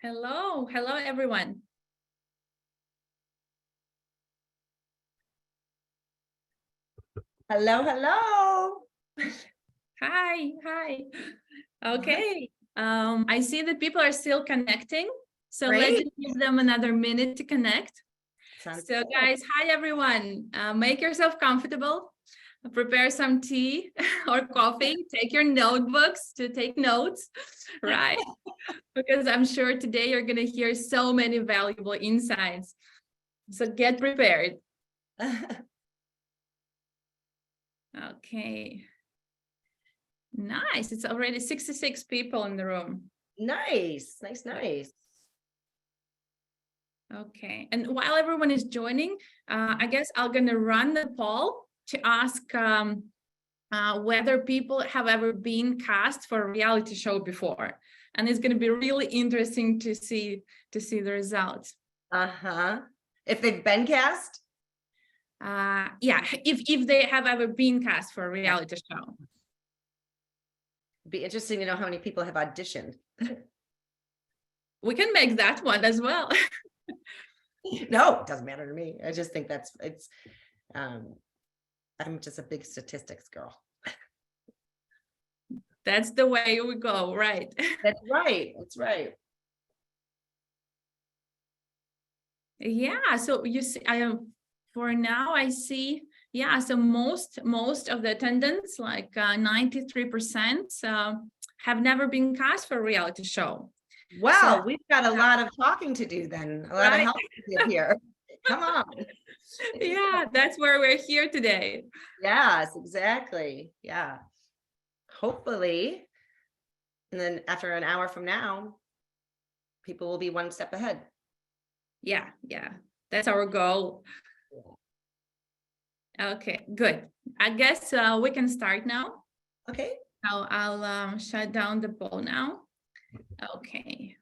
Hello, hello everyone. Hello, hello. Hi. Okay. I see that people are still connecting, so let's Great. just give them another minute to connect. Sounds So good. guys, hi everyone. Make yourself comfortable. Prepare some tea or coffee. Take your notebooks to take notes, right? Because I'm sure today you're going to hear so many valuable insights. So get prepared. Okay. Nice. It's already 66 people in the room. Nice. Okay. And while everyone is joining, I guess I'm going to run the poll to ask whether people have ever been cast for a reality show before. And it's going to be really interesting to see the results. If they've been cast? Yeah, if they have ever been cast for a reality show. Be interesting to know how many people have auditioned. We can make that one as well. No, it doesn't matter to me. I just think I'm just a big statistics girl. That's the way we go, right? That's right. Yeah, so you see, for now I see, yeah, so most of the attendants, like 93%, have never been cast for a reality show. Wow, So, we've got a lot of talking to do then. A lot of help to do here. Come on. Yeah, that's where we're here today. Yes, exactly. Yeah. Hopefully. And then after an hour from now, people will be one step ahead. Yeah, that's our goal. Okay, good. I guess we can start now. Okay. I'll shut down the poll now. Okay.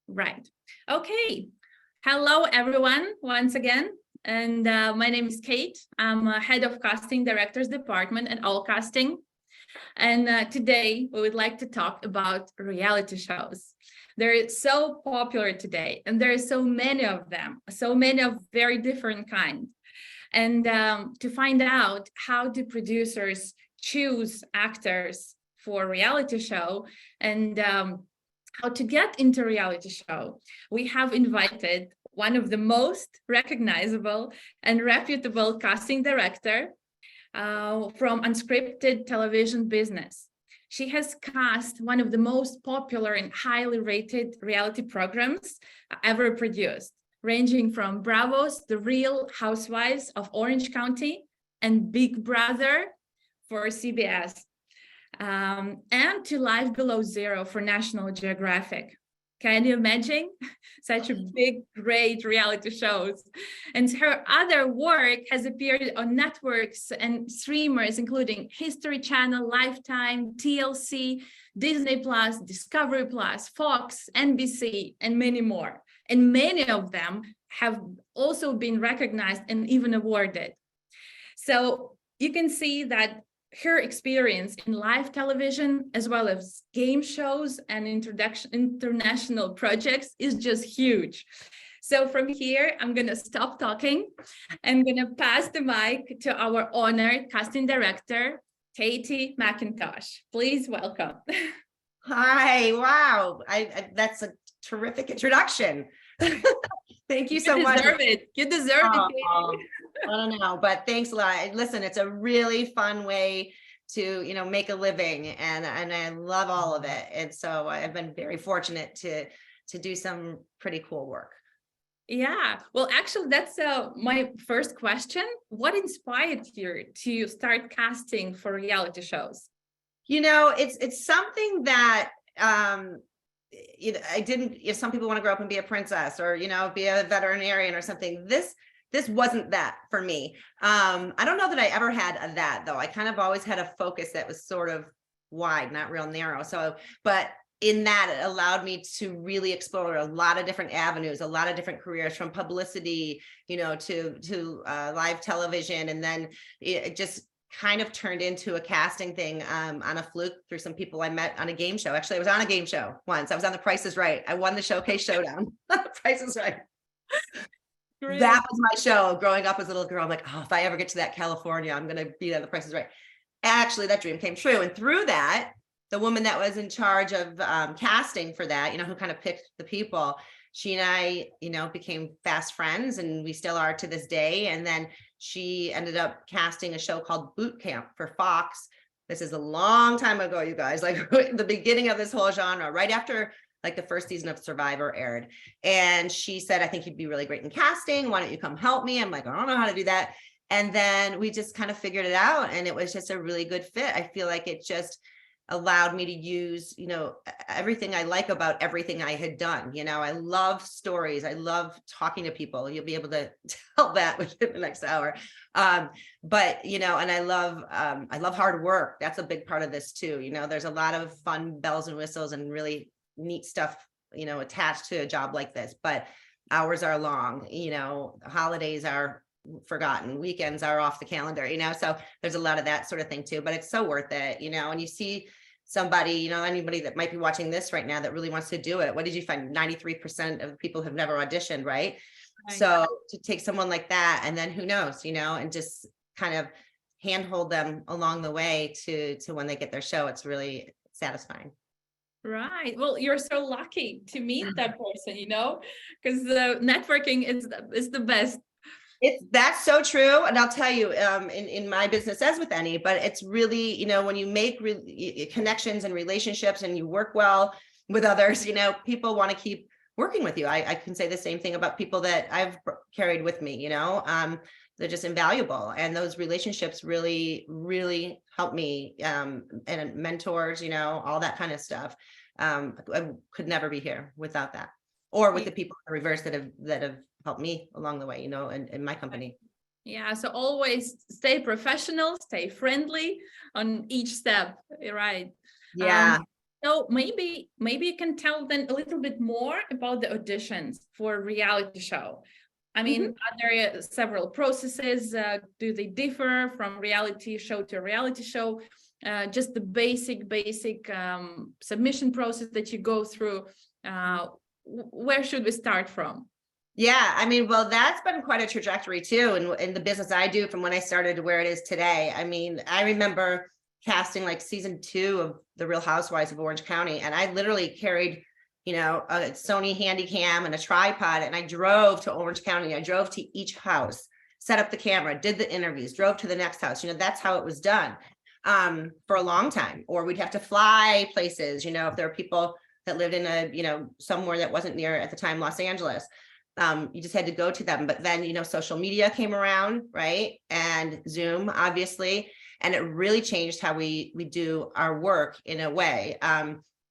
Right. Okay. Hello, everyone, once again. And my name is Kate. I'm head of casting directors department at All Casting. And today we would like to talk about reality shows. They're so popular today, and there are so many of them, so many of very different kinds. And to find out how do producers choose actors for a reality show and how to get into a reality show, we have invited one of the most recognizable and reputable casting director from unscripted television business. She has cast one of the most popular and highly rated reality programs ever produced, ranging from Bravo's The Real Housewives of Orange County and Big Brother for CBS, and to Life Below Zero for National Geographic. Can you imagine such a big, great reality shows? And her other work has appeared on networks and streamers, including History Channel, Lifetime, TLC, Disney Plus, Discovery Plus, Fox, NBC, and many more. And many of them have also been recognized and even awarded. So you can see that her experience in live television, as well as game shows and international projects, is just huge. So from here, I'm going to stop talking. I'm going to pass the mic to our honored casting director, Katie Macintosh. Please welcome. Hi, wow. that's a terrific introduction. Thank you so much. You deserve it, Katie. I don't know, but thanks a lot. Listen, it's a really fun way to, make a living, and I love all of it. And so I've been very fortunate to do some pretty cool work. Yeah, well, actually, that's my first question. What inspired you to start casting for reality shows? It's something that I didn't. If some people want to grow up and be a princess, or be a veterinarian or something, this wasn't that for me. I don't know that I ever had that, though. I kind of always had a focus that was sort of wide, not real narrow. So, but in that, it allowed me to really explore a lot of different avenues, a lot of different careers, from publicity, to live television, and then just kind of turned into a casting thing on a fluke through some people I met on a game show. Actually, I was on a game show once. I was on The Price is Right. I won the Showcase Showdown. The Price is Right. Great. That was my show growing up as a little girl. I'm like, oh, if I ever get to that California, I'm going to be on The Price is Right. Actually, that dream came true. And through that, the woman that was in charge of casting for that, you know, who kind of picked the people, she and I, you know, became fast friends, and we still are to this day. And then she ended up casting a show called Boot Camp for Fox. This is a long time ago, you guys, like the beginning of this whole genre, right after like the first season of Survivor aired. And she said, I think you'd be really great in casting. Why don't you come help me? I'm like, I don't know how to do that. And then we just kind of figured it out, and it was just a really good fit. I feel like it just allowed me to use, you know, everything I like about everything I had done. You know, I love stories. I love talking to people. You'll be able to tell that within the next hour. But, you know, and I love hard work. That's a big part of this too. You know, there's a lot of fun bells and whistles and really neat stuff, you know, attached to a job like this, but hours are long, you know, holidays are forgotten, weekends are off the calendar, you know, so there's a lot of that sort of thing too, but it's so worth it, you know. And you see somebody, you know, anybody that might be watching this right now that really wants to do it, what did you find? 93% of people have never auditioned, right? So to take someone like that, and then who knows, you know, and just kind of handhold them along the way to when they get their show, it's really satisfying. Right. Well, you're so lucky to meet that person, you know, because the networking is the best. That's so true. And I'll tell you, in my business, as with any, but it's really, you know, when you make connections and relationships and you work well with others, you know, people want to keep working with you. I can say the same thing about people that I've carried with me, you know, they're just invaluable. And those relationships really, really help me, and mentors, you know, all that kind of stuff. I could never be here without that, or with the people in the reverse that have helped me along the way, you know, in my company. Yeah. So always stay professional, stay friendly on each step. Right. Yeah. So maybe you can tell then a little bit more about the auditions for a reality show. I mean, are there several processes? Do they differ from reality show to reality show? Just the basic submission process that you go through. Where should we start from? Yeah, I mean, well, that's been quite a trajectory too, in the business I do, from when I started to where it is today. I mean, I remember casting like season 2 of The Real Housewives of Orange County, and I literally carried, you know, a Sony Handycam and a tripod, and I drove to Orange County. I drove to each house, set up the camera, did the interviews, drove to the next house. You know, that's how it was done for a long time. Or we'd have to fly places, you know, if there were people that lived in a, you know, somewhere that wasn't near, at the time, Los Angeles. You just had to go to them. But then, you know, social media came around, right? And Zoom, obviously. And it really changed how we do our work in a way.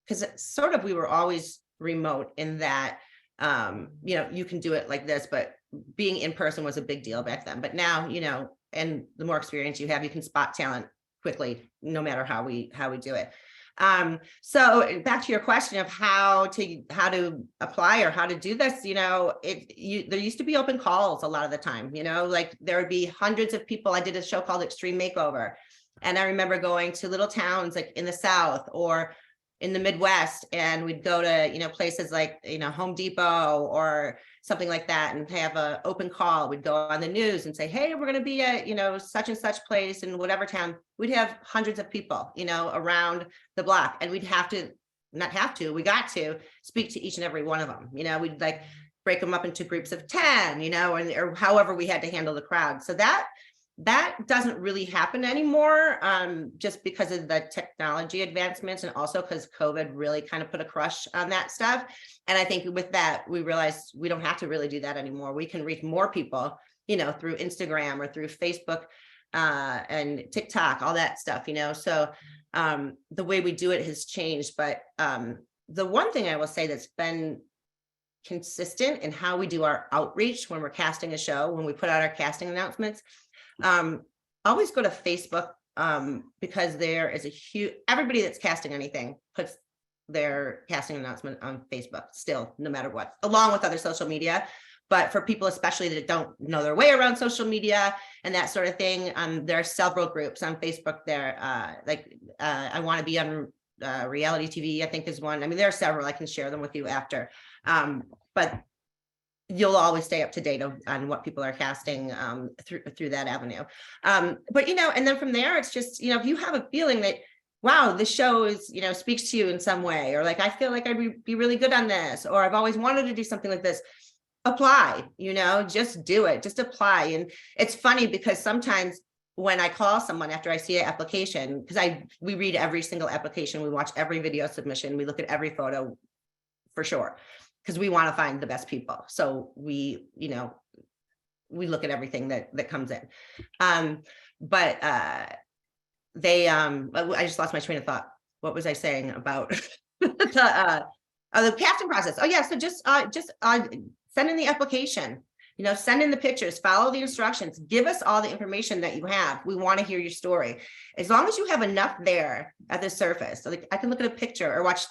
Because sort of we were always remote in that, you know, you can do it like this, but being in person was a big deal back then. But now, you know, and the more experience you have, you can spot talent quickly, no matter how we do it. So back to your question of how to apply or how to do this, you know, there used to be open calls a lot of the time, you know, like there would be hundreds of people. I did a show called Extreme Makeover, and I remember going to little towns like in the South or in the Midwest, and we'd go to, you know, places like, you know, Home Depot or something like that, and have an open call. We'd go on the news and say, hey, we're going to be at, you know, such and such place in whatever town. We'd have hundreds of people, you know, around the block, and we'd have to, we got to speak to each and every one of them. You know, we'd like break them up into groups of 10, you know, and or however we had to handle the crowd. So that doesn't really happen anymore, just because of the technology advancements, and also because COVID really kind of put a crush on that stuff. And I think with that, we realized we don't have to really do that anymore. We can reach more people, you know, through Instagram or through Facebook and TikTok, all that stuff, you know. So the way we do it has changed. But the one thing I will say that's been consistent in how we do our outreach when we're casting a show, when we put out our casting announcements, always go to Facebook, because there is a huge, everybody that's casting anything puts their casting announcement on Facebook still, no matter what, along with other social media. But for people, especially that don't know their way around social media and that sort of thing, there are several groups on Facebook there. I want to be on reality TV, I think is one. I mean, there are several. I can share them with you after. But you'll always stay up to date on what people are casting through that avenue. But, and then from there, it's just, if you have a feeling that, wow, this show is, speaks to you in some way, or like, I feel like I'd be really good on this, or I've always wanted to do something like this, apply, just do it, just apply. And it's funny because sometimes when I call someone after I see an application, because we read every single application, we watch every video submission, we look at every photo for sure, because we want to find the best people. So we look at everything that comes in. I just lost my train of thought. What was I saying about the casting process? Oh yeah, so just send in the application, send in the pictures, follow the instructions, give us all the information that you have. We want to hear your story. As long as you have enough there at the surface, so like I can look at a picture or watch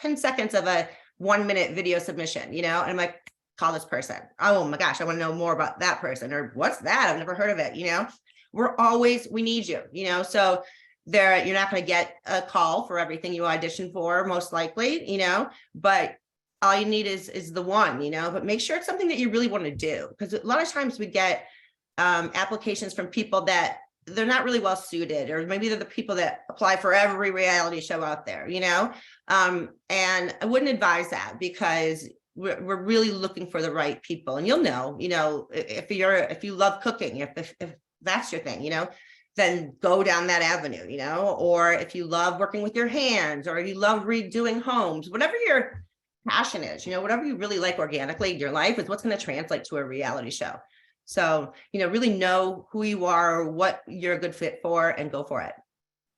10 seconds of a 1-minute video submission, and I'm like, call this person. Oh my gosh, I want to know more about that person, or what's that? I've never heard of it. We need you, so you're not going to get a call for everything you audition for, most likely, but all you need is the one, but make sure it's something that you really want to do. Because a lot of times we get applications from people that they're not really well suited, or maybe they're the people that apply for every reality show out there, and I wouldn't advise that, because we're really looking for the right people. And you'll know, if you love cooking, if that's your thing, then go down that avenue, or if you love working with your hands, or if you love redoing homes, whatever your passion is, whatever you really like organically in your life is what's going to translate to a reality show. So, really know who you are, what you're a good fit for, and go for it.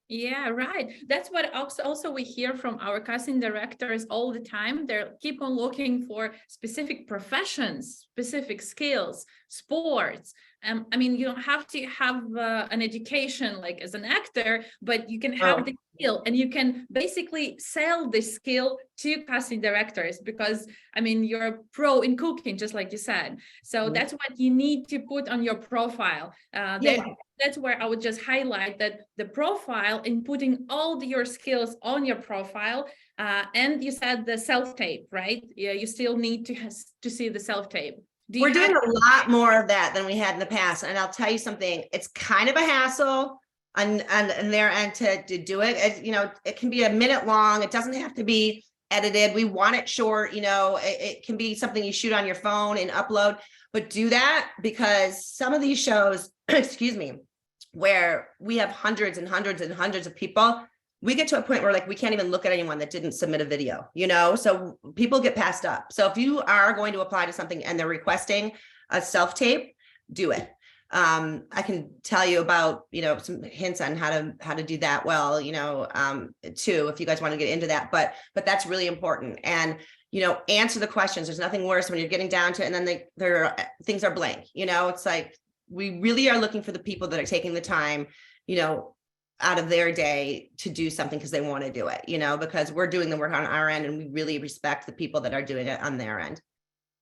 Yeah, right. That's what also we hear from our casting directors all the time. They keep on looking for specific professions, specific skills, sports. I mean, you don't have to have an education like as an actor, but you can have the skill, and you can basically sell the skill to casting directors, because I mean, you're a pro in cooking, just like you said. So that's what you need to put on your profile. That's where I would just highlight that the profile, in putting all your skills on your profile. And you said the self-tape, right? Yeah, you still need to see the self-tape. We're doing a lot more of that than we had in the past. And I'll tell you something, it's kind of a hassle on their end to do it. It can be a minute long. It doesn't have to be edited. We want it short, it can be something you shoot on your phone and upload, but do that, because some of these shows, excuse me, where we have hundreds and hundreds and hundreds of people, we get to a point where like we can't even look at anyone that didn't submit a video, so people get passed up. So if you are going to apply to something and they're requesting a self-tape, do it. I can tell you about, some hints on how to do that well, too, if you guys want to get into that, but that's really important. And, answer the questions. There's nothing worse when you're getting down to it and then things are blank, it's like, we really are looking for the people that are taking the time, out of their day to do something because they want to do it, because we're doing the work on our end, and we really respect the people that are doing it on their end.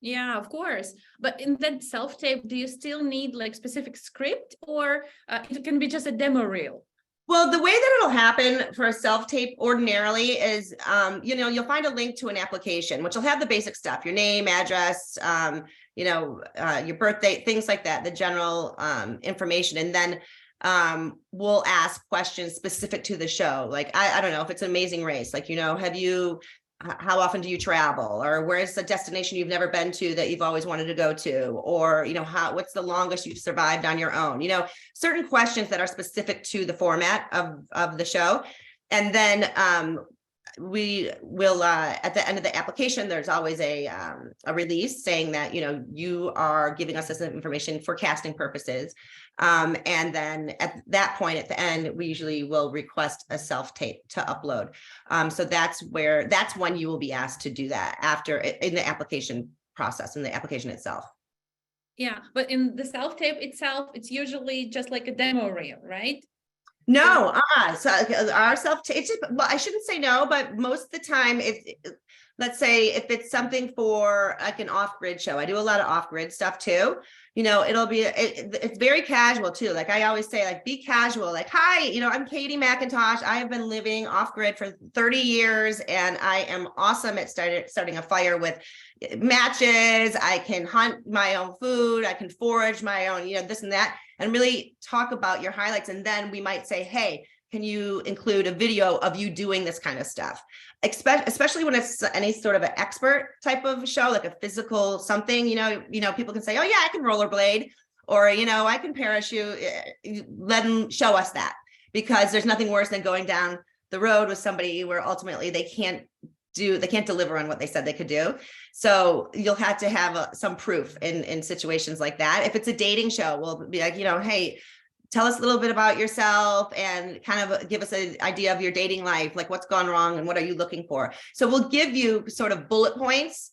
Yeah, of course. But in that self-tape, do you still need like specific script, or it can be just a demo reel? Well, the way that it'll happen for a self-tape ordinarily is, you'll find a link to an application, which will have the basic stuff, your name, address, your birthday, things like that, the general information. And then we'll ask questions specific to the show. Like, I don't know if it's an Amazing Race, like, how often do you travel, or where's the destination you've never been to that you've always wanted to go to, or what's the longest you've survived on your own, certain questions that are specific to the format of the show. And then we will at the end of the application, there's always a release saying that you are giving us this information for casting purposes, and then at that point at the end, we usually will request a self-tape to upload. So that's when you will be asked to do that after in the application process, in the application itself. Yeah, but in the self-tape itself, it's usually just like a demo reel, right? No, Yeah, so our self-tape, well, I shouldn't say no, but most of the time, let's say if it's something for like an off-grid show, I do a lot of off-grid stuff too. It'll be, it's very casual too. Like I always say, like, be casual, like, hi, I'm Katie Macintosh. I have been living off-grid for 30 years and I am awesome at starting a fire with matches. I can hunt my own food. I can forage my own, this and that, and really talk about your highlights. And then we might say, hey, can you include a video of you doing this kind of stuff? Especially when it's any sort of an expert type of show, like a physical something, people can say, oh yeah, I can rollerblade, or, I can parachute. Let them show us that, because there's nothing worse than going down the road with somebody where ultimately they can't deliver on what they said they could do. So you'll have to have some proof in situations like that. If it's a dating show, we'll be like, hey, tell us a little bit about yourself and kind of give us an idea of your dating life, like what's gone wrong and what are you looking for. So we'll give you sort of bullet points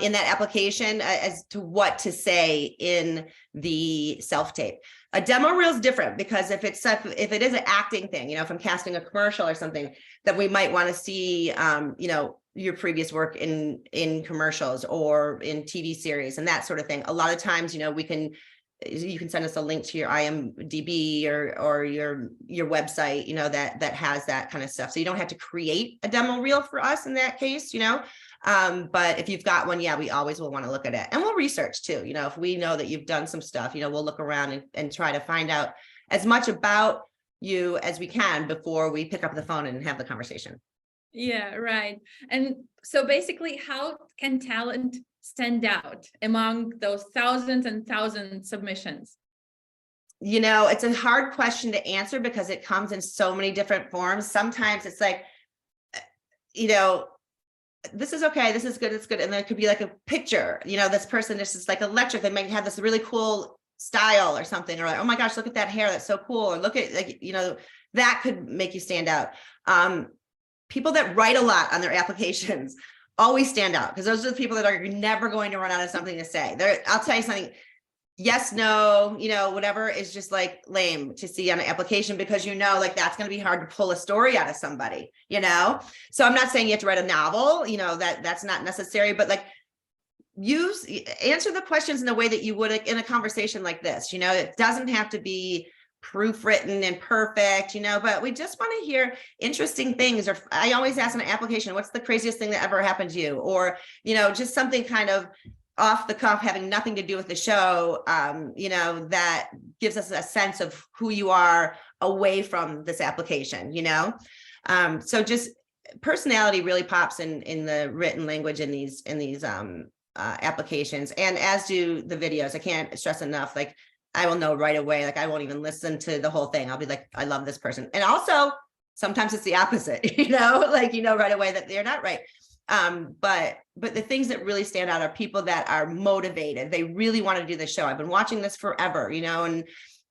in that application as to what to say in the self-tape. A demo reel is different, because if it is an acting thing, if I'm casting a commercial or something, that we might want to see, your previous work in commercials or in TV series and that sort of thing. A lot of times, you can send us a link to your IMDb or your website, that has that kind of stuff. So you don't have to create a demo reel for us in that case, but if you've got one, yeah, we always will want to look at it, and we'll research too. If we know that you've done some stuff, we'll look around and try to find out as much about you as we can before we pick up the phone and have the conversation. Yeah, right. And so basically, how can talent stand out among those thousands and thousands submissions? It's a hard question to answer because it comes in so many different forms. Sometimes it's like, this is okay, this is good, it's good. And then it could be like a picture, this person, this is like electric. They might have this really cool style or something, or like, oh my gosh, look at that hair, that's so cool. Or look at, like, that could make you stand out. People that write a lot on their applications always stand out, because those are the people that are never going to run out of something to say. I'll tell you something, yes, no, whatever is just like lame to see on an application, because like that's going to be hard to pull a story out of somebody, So I'm not saying you have to write a novel, that's not necessary, but like answer the questions in a way that you would in a conversation like this. It doesn't have to be proofwritten and perfect, but we just want to hear interesting things. Or I always ask in an application, what's the craziest thing that ever happened to you? Or, just something kind of off the cuff, having nothing to do with the show, that gives us a sense of who you are away from this application, so just personality really pops in the written language in these applications, and as do the videos. I can't stress enough, like, I will know right away, like I won't even listen to the whole thing. I'll be like, I love this person. And also sometimes it's the opposite, like, right away that they're not right. But the things that really stand out are people that are motivated. They really want to do this show. I've been watching this forever, and,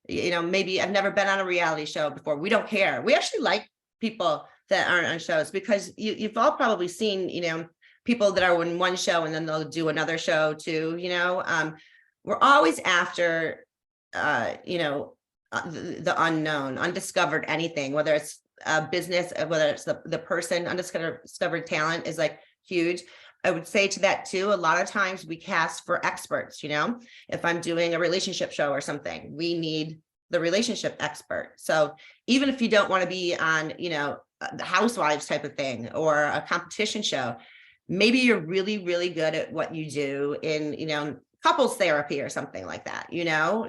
maybe I've never been on a reality show before. We don't care. We actually like people that aren't on shows, because you've all probably seen, people that are in one show and then they'll do another show too, we're always after the unknown, undiscovered anything, whether it's a business, whether it's the person. Undiscovered talent is like huge. I would say to that too, a lot of times we cast for experts. If I'm doing a relationship show or something, we need the relationship expert. So even if you don't want to be on, the Housewives type of thing or a competition show, maybe you're really, really good at what you do in, couples therapy or something like that,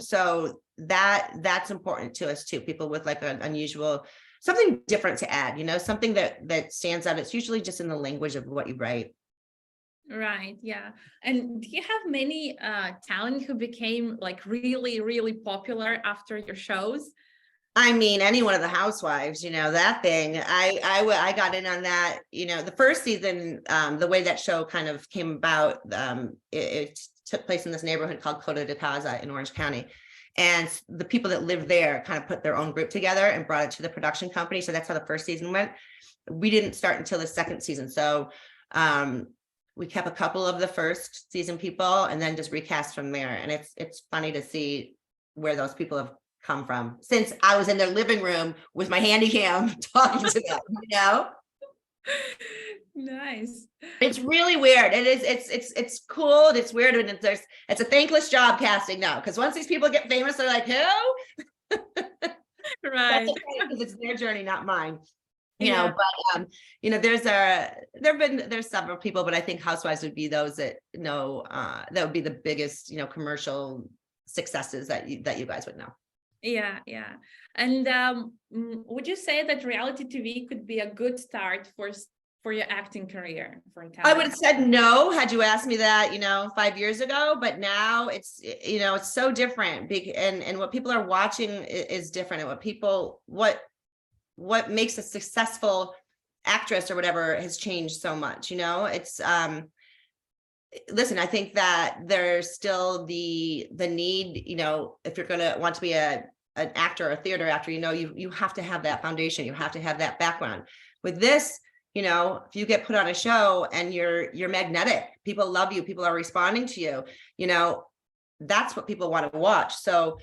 so that's important to us too. People with like an unusual, something different to add, something that stands out. It's usually just in the language of what you write. Right. Yeah. And do you have many talent who became like really, really popular after your shows? I mean, any one of the Housewives, that thing, I got in on that, the first season, the way that show kind of came about, it took place in this neighborhood called Coto de Casa in Orange County. And the people that lived there kind of put their own group together and brought it to the production company. So that's how the first season went. We didn't start until the second season. So we kept a couple of the first season people and then just recast from there. And it's funny to see where those people have come from, since I was in their living room with my handy cam talking to them, you know? Nice. It's really weird. It is, it's cool, and it's weird, and it's a thankless job casting now, because once these people get famous, they're like, who? Right. That's okay, because it's their journey, not mine. Yeah. But there's several people, but I think Housewives would be those that that would be the biggest, commercial successes that you guys would know. Yeah. And would you say that reality TV could be a good start for your acting career for I talent? would have said no had you asked me that, 5 years ago, but now it's so different, and what people are watching is different, and what makes a successful actress or whatever has changed so much. It's listen, I think that there's still the need, if you're going to want to be an actor or a theater actor, you have to have that foundation, you have to have that background. With this, if you get put on a show and you're magnetic, people love you, people are responding to you, that's what people want to watch. So,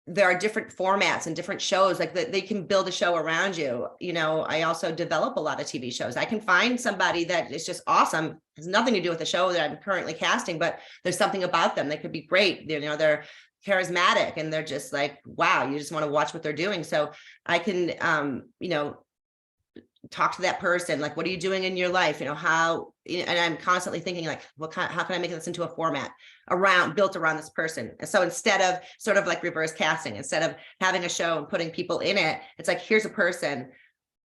there are different formats and different shows, like that they can build a show around you. I also develop a lot of TV shows. I can find somebody that is just awesome, has nothing to do with the show that I'm currently casting, but there's something about them that could be great. They're charismatic, and they're just like, wow, you just want to watch what they're doing. So I can, talk to that person, like, what are you doing in your life? How, and I'm constantly thinking, like, how can I make this into a format built around this person? And so instead of sort of like reverse casting, instead of having a show and putting people in it, it's like, here's a person,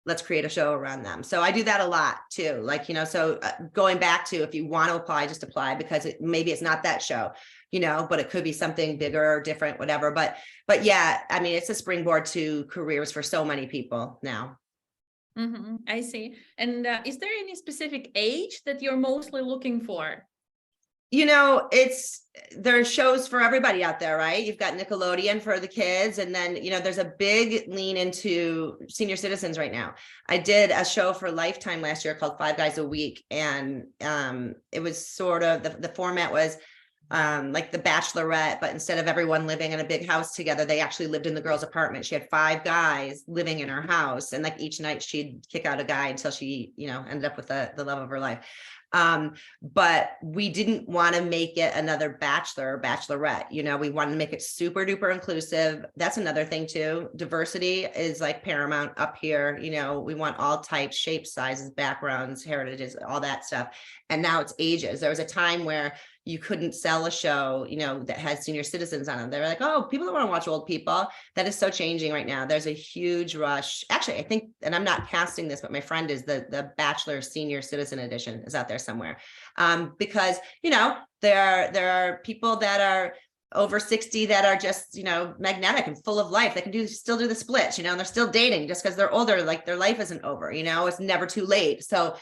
let's create a show around them. So I do that a lot too. Like, so going back to, if you want to apply, just apply, because maybe it's not that show, but it could be something bigger or different, whatever. But yeah, I mean, it's a springboard to careers for so many people now. Mm-hmm. I see. And is there any specific age that you're mostly looking for? There's shows for everybody out there, right? You've got Nickelodeon for the kids, and then there's a big lean into senior citizens right now. I did a show for Lifetime last year called 5 Guys a Week, and it was sort of the format was like The Bachelorette, but instead of everyone living in a big house together, they actually lived in the girl's apartment. She had 5 guys living in her house, and like each night she'd kick out a guy until she, ended up with the love of her life. But we didn't want to make it another Bachelor or Bachelorette. We wanted to make it super duper inclusive. That's another thing too. Diversity is like paramount up here. We want all types, shapes, sizes, backgrounds, heritages, all that stuff. And now it's ages. There was a time where you couldn't sell a show, that had senior citizens on it. They're like, oh, people don't want to watch old people. That is so changing right now. There's a huge rush. Actually, I think, and I'm not casting this, but my friend is the Bachelor Senior Citizen Edition is out there somewhere. Because, there are people that are over 60 that are just, magnetic and full of life. They can still do the splits, and they're still dating just because they're older, like their life isn't over, it's never too late. So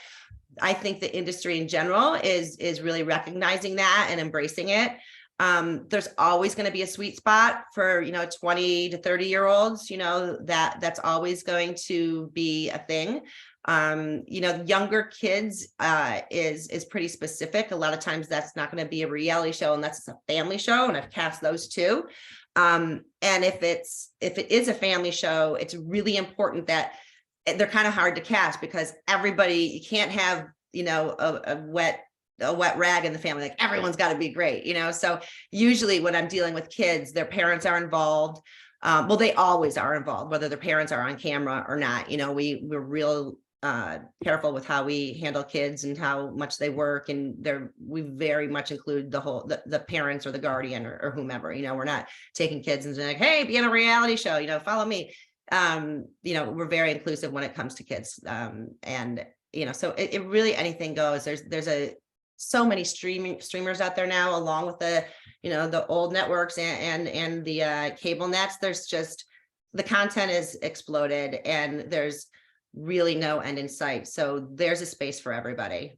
I think the industry in general is really recognizing that and embracing it. There's always going to be a sweet spot for, 20 to 30-year-olds, that's always going to be a thing. Younger kids is pretty specific. A lot of times that's not going to be a reality show unless it's a family show, and I've cast those too. And if it is a family show, it's really important that they're kind of hard to cast, because you can't have, a wet rag in the family. Like, everyone's got to be great, So usually when I'm dealing with kids, their parents are involved. Well, they always are involved, whether their parents are on camera or not. We're real careful with how we handle kids and how much they work, and we very much include the parents or the guardian or whomever. We're not taking kids and saying like, hey, be in a reality show, follow me. We're very inclusive when it comes to kids. And so it really, anything goes. There's so many streamers out there now, along with the old networks and the cable nets. There's just, the content is exploded, and there's really no end in sight. So there's a space for everybody.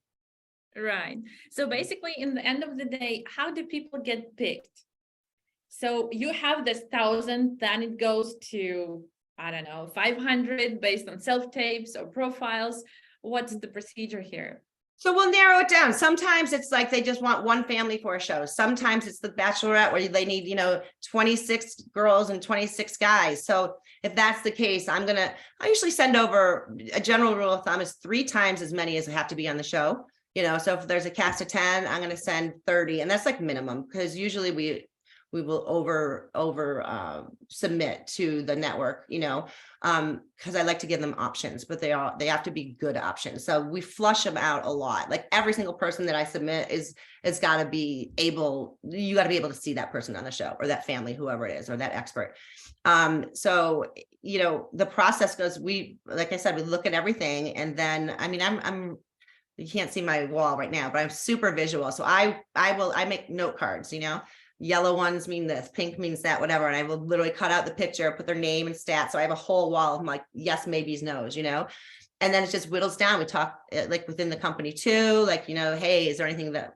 Right. So basically, in the end of the day, how do people get picked? So you have this 1,000, then it goes to, I don't know, 500 based on self-tapes or profiles. What's the procedure here? So we'll narrow it down. Sometimes it's like they just want one family for a show. Sometimes it's the Bachelorette where they need, 26 girls and 26 guys. So if that's the case, I usually send over, a general rule of thumb is 3 times as many as have to be on the show. So if there's a cast of 10, I'm going to send 30, and that's like minimum, because usually we will over submit to the network, because I like to give them options, but they have to be good options. So we flush them out a lot. Like every single person that I submit is got to be able, you got to be able to see that person on the show, or that family, whoever it is, or that expert. So, the process goes, like I said, we look at everything, and then, I'm you can't see my wall right now, but I'm super visual. So I make note cards, yellow ones mean this, pink means that, whatever. And I will literally cut out the picture, put their name and stats. So I have a whole wall of like, yes, maybes, no's, and then it just whittles down. We talk like within the company too, like, hey, is there anything that,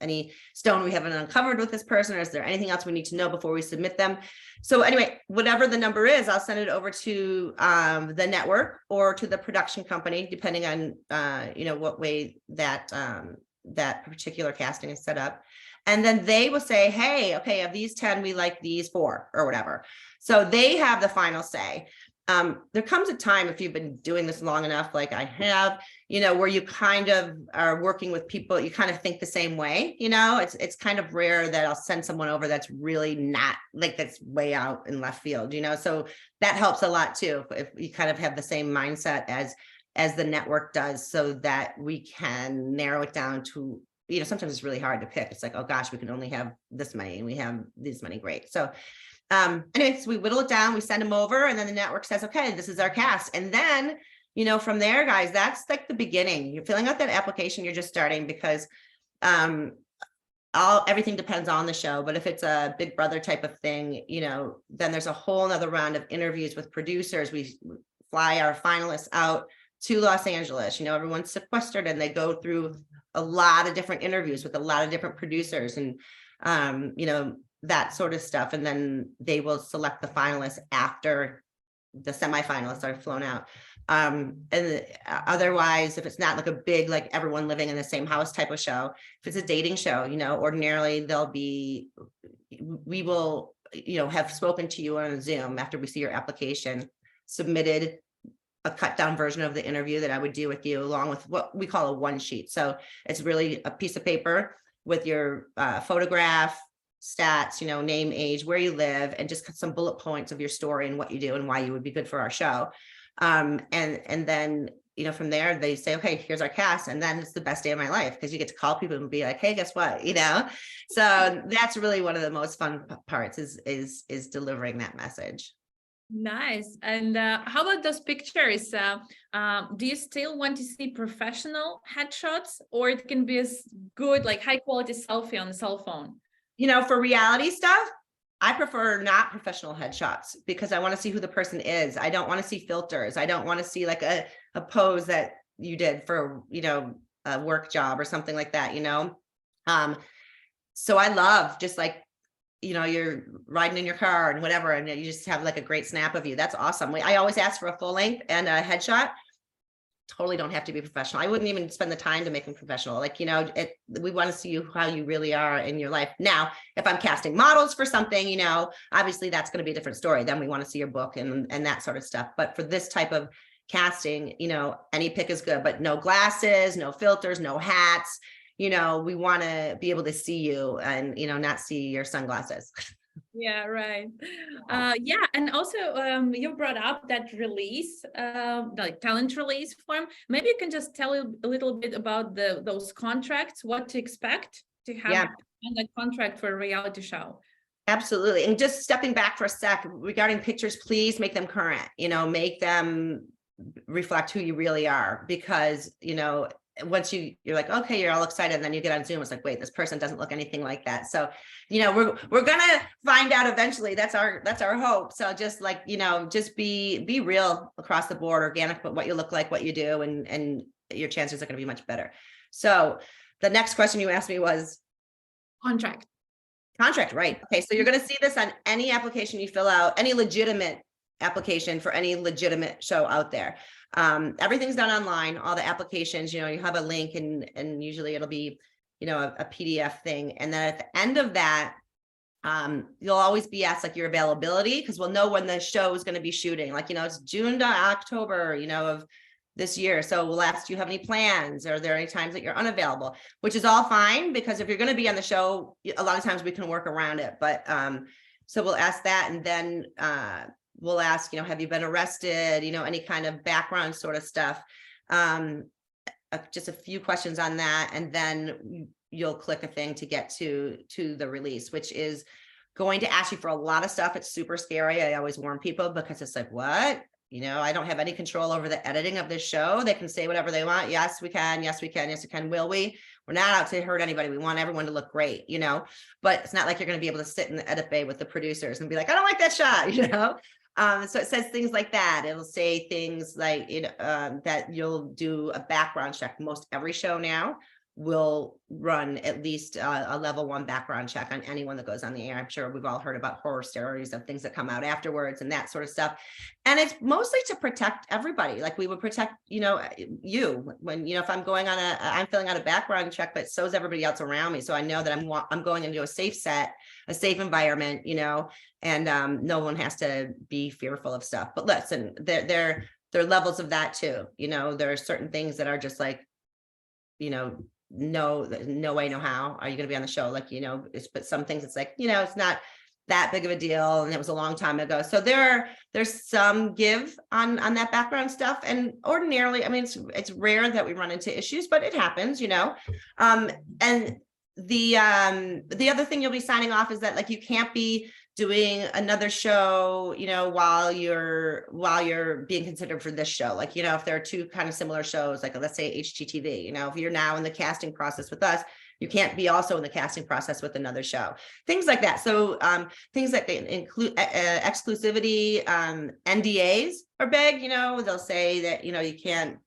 any stone we haven't uncovered with this person, or is there anything else we need to know before we submit them? So anyway, whatever the number is, I'll send it over to the network or to the production company, depending on, what way that particular casting is set up. And then they will say, hey, okay, of these 10, we like these 4 or whatever. So they have the final say. There comes a time, if you've been doing this long enough, like I have, where you kind of are working with people, you kind of think the same way, it's kind of rare that I'll send someone over that's really not like, that's way out in left field, so that helps a lot too, if you kind of have the same mindset as the network does, so that we can narrow it down to, sometimes it's really hard to pick. It's like, oh gosh, we can only have this many, and we have this many. Great. So anyways, we whittle it down, we send them over, and then the network says, okay, this is our cast. And then, from there, guys, that's like the beginning. You're filling out that application, you're just starting, because everything depends on the show. But if it's a Big Brother type of thing, then there's a whole nother round of interviews with producers. We fly our finalists out to Los Angeles, everyone's sequestered, and they go through a lot of different interviews with a lot of different producers, and that sort of stuff. And then they will select the finalists after the semifinalists are flown out. And otherwise, if it's not like a big, like everyone living in the same house type of show, if it's a dating show, ordinarily we will, have spoken to you on Zoom after we see your application, submitted a cut down version of the interview that I would do with you, along with what we call a one sheet. So it's really a piece of paper with your photograph, stats, name, age, where you live, and just some bullet points of your story and what you do and why you would be good for our show. And then, from there they say, okay, here's our cast. And then it's the best day of my life, because you get to call people and be like, hey, guess what? So that's really one of the most fun parts is delivering that message. Nice. And how about those pictures? Do you still want to see professional headshots, or it can be as good, like high quality selfie on the cell phone? For reality stuff, I prefer not professional headshots, because I want to see who the person is. I don't want to see filters. I don't want to see like a pose that you did for, a work job or something like that, So I love just like, you're riding in your car and whatever, and you just have like a great snap of you. That's awesome. I always ask for a full length and a headshot. Totally don't have to be professional. I wouldn't even spend the time to make them professional. Like, we want to see you how you really are in your life. Now, if I'm casting models for something, obviously that's going to be a different story. Then we want to see your book and that sort of stuff. But for this type of casting, any pic is good, but no glasses, no filters, no hats. We want to be able to see you and, not see your sunglasses. Yeah, right. Yeah, and also you brought up that release, like talent release form. Maybe you can just tell a little bit about those contracts, what to expect to have on that contract for a reality show. Absolutely. And just stepping back for a sec regarding pictures, please make them current, make them reflect who you really are, because, once you're like, okay, you're all excited, and then you get on Zoom, it's like, wait, this person doesn't look anything like that. So, we're gonna find out eventually. That's our hope. So just like, just be real across the board, organic, but what you look like, what you do, and your chances are going to be much better. So the next question you asked me was contract, right? Okay, so you're going to see this on any application you fill out, any legitimate application for any legitimate show out there. Everything's done online, all the applications, you have a link and usually it'll be, a PDF thing. And then at the end of that, you'll always be asked like your availability, because we'll know when the show is going to be shooting. Like, it's June to October, of this year. So we'll ask, do you have any plans? Are there any times that you're unavailable? Which is all fine, because if you're going to be on the show, a lot of times we can work around it. But so we'll ask that, and then we'll ask, have you been arrested? Any kind of background sort of stuff. Just a few questions on that, and then you'll click a thing to get to the release, which is going to ask you for a lot of stuff. It's super scary. I always warn people, because it's like, what? I don't have any control over the editing of this show. They can say whatever they want. Yes, we can. Yes, we can. Yes, we can. Will we? We're not out to hurt anybody. We want everyone to look great, but it's not like you're going to be able to sit in the edit bay with the producers and be like, I don't like that shot, So it says things like that. It'll say things like, that you'll do a background check. Most every show now will run at least a level 1 background check on anyone that goes on the air. I'm sure we've all heard about horror stories of things that come out afterwards and that sort of stuff. And it's mostly to protect everybody. Like we would protect, you when, if I'm going on I'm filling out a background check, but so is everybody else around me. So I know that I'm going into a safe set, a safe environment, and no one has to be fearful of stuff. But listen, there are levels of that too. There are certain things that are just like, no way, no how are you going to be on the show? Like, but some things it's like, it's not that big of a deal. And it was a long time ago. So there's some give on that background stuff. And ordinarily, I mean, it's rare that we run into issues, but it happens, and the other thing you'll be signing off is that like, you can't be doing another show, while you're being considered for this show. Like, if there are two kind of similar shows, like let's say HGTV, if you're now in the casting process with us, you can't be also in the casting process with another show, things like that. So things that include exclusivity, NDAs are big, they'll say that, you can't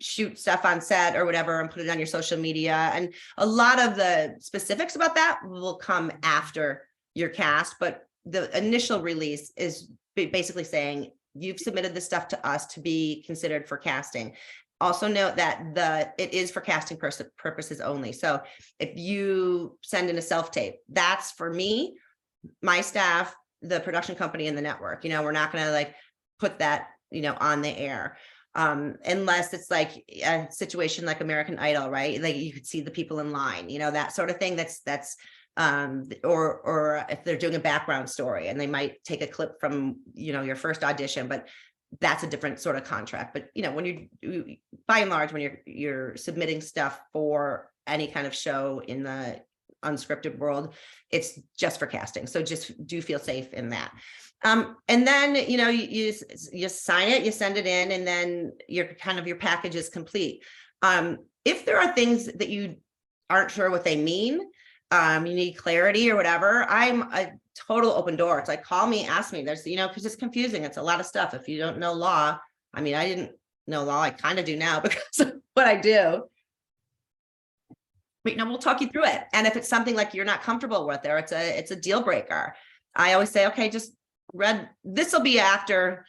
shoot stuff on set or whatever and put it on your social media. And a lot of the specifics about that will come after your cast, but the initial release is basically saying you've submitted this stuff to us to be considered for casting. Also note that it is for casting purposes only. So if you send in a self-tape, that's for me, my staff, the production company, and the network. We're not going to like put that, on the air. Unless it's like a situation like American Idol, right? Like you could see the people in line, that sort of thing. That's or if they're doing a background story and they might take a clip from, your first audition, but that's a different sort of contract. But, when you, by and large, when you're submitting stuff for any kind of show in the unscripted world, it's just for casting. So just do feel safe in that. And then, you sign it, you send it in, and then your package is complete. If there are things that you aren't sure what they mean, you need clarity or whatever, I'm a total open door. It's like, call me, ask me. There's, because it's confusing. It's a lot of stuff. If you don't know law, I mean, I didn't know law. I kind of do now because of what I do. But, we'll talk you through it. And if it's something like you're not comfortable with, it's a deal breaker. I always say, okay, just this will be after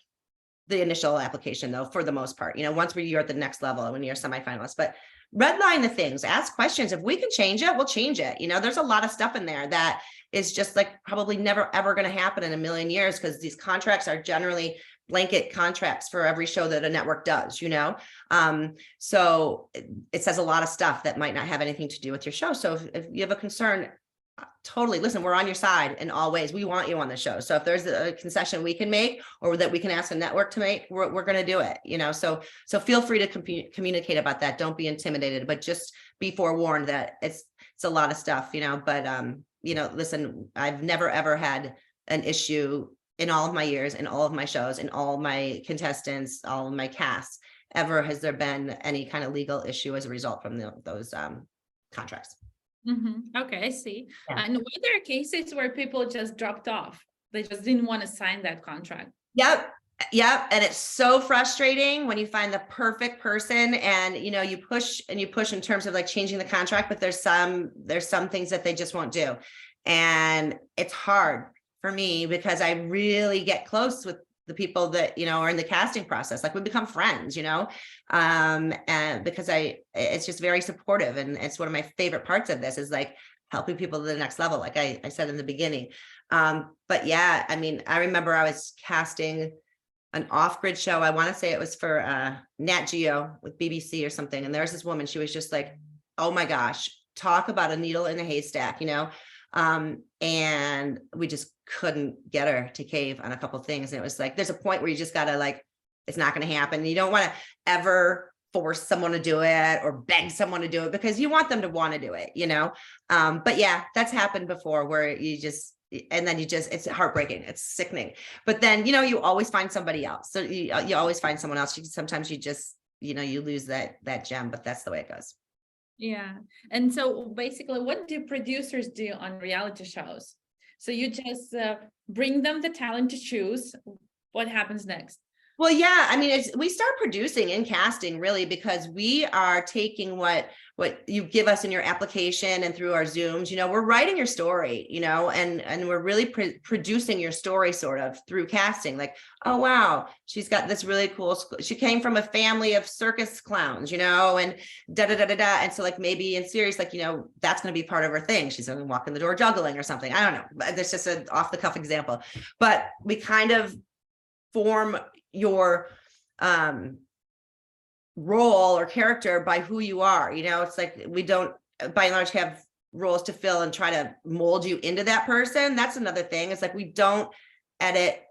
the initial application though, for the most part, once you're at the next level, when you're a semifinalist, but redline the things, ask questions. If we can change it, we'll change it. There's a lot of stuff in there that is just like probably never, ever going to happen in a million years, because these contracts are generally blanket contracts for every show that a network does, so it says a lot of stuff that might not have anything to do with your show. So if you have a concern, totally listen, we're on your side in all ways. We want you on the show. So if there's a concession we can make or that we can ask a network to make, we're going to do it, so feel free to communicate about that. Don't be intimidated, but just be forewarned that it's a lot of stuff, but listen, I've never ever had an issue in all of my years, in all of my shows, in all of my contestants, all of my casts. Ever has there been any kind of legal issue as a result from those contracts? Okay, I see. Yeah. And were there cases where people just dropped off? They just didn't want to sign that contract. Yep. And it's so frustrating when you find the perfect person and, you push in terms of like changing the contract, but there's some things that they just won't do. And it's hard for me because I really get close with the people that, you know, are in the casting process. Like we become friends, you know, and because it's just very supportive. And it's one of my favorite parts of this is like helping people to the next level. Like I said in the beginning. But yeah, I mean, I remember I was casting an off-grid show. I want to say it was for Nat Geo with BBC or something. And there's this woman, she was just like, oh my gosh, talk about a needle in a haystack, you know? And we just couldn't get her to cave on a couple of things. And it was like, there's a point where you just gotta like, it's not going to happen. You don't want to ever force someone to do it or beg someone to do it because you want them to want to do it, you know? But yeah, that's happened before where you just, and then you just, it's heartbreaking. It's sickening. But then, you know, you always find somebody else. So you always find someone else. Sometimes you just, you know, you lose that gem, but that's the way it goes. Yeah. And so basically, what do producers do on reality shows? So you just bring them the talent to choose. What happens next? Well, yeah, I mean, we start producing and casting really because we are taking what you give us in your application and through our Zooms, you know, we're writing your story, you know, and we're really producing your story sort of through casting. Like, oh, wow, she's got this really cool, she came from a family of circus clowns, you know, and da da da da da. And so like maybe in series, like, you know, that's going to be part of her thing. She's going to walk in the door juggling or something. I don't know. That's just an off the cuff example, but we kind of form your role or character by who you are. You know, it's like we don't by and large have roles to fill and try to mold you into that person. That's another thing. It's like we don't edit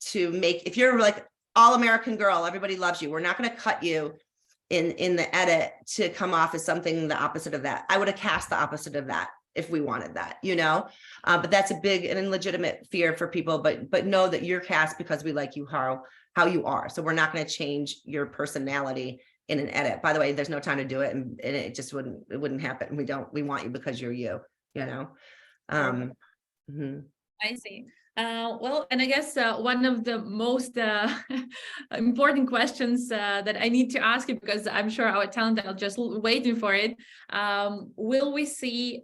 to make, if you're like all American girl, everybody loves you, we're not going to cut you in the edit to come off as something the opposite of that. I would have cast the opposite of that if we wanted that, you know, but that's a big and legitimate fear for people, but know that you're cast because we like you how you are. So we're not going to change your personality in an edit. By the way, there's no time to do it. And it just wouldn't happen. We want you because you're you know? I see. Well, and I guess one of the most important questions that I need to ask you, because I'm sure our talent are just waiting for it. Will we see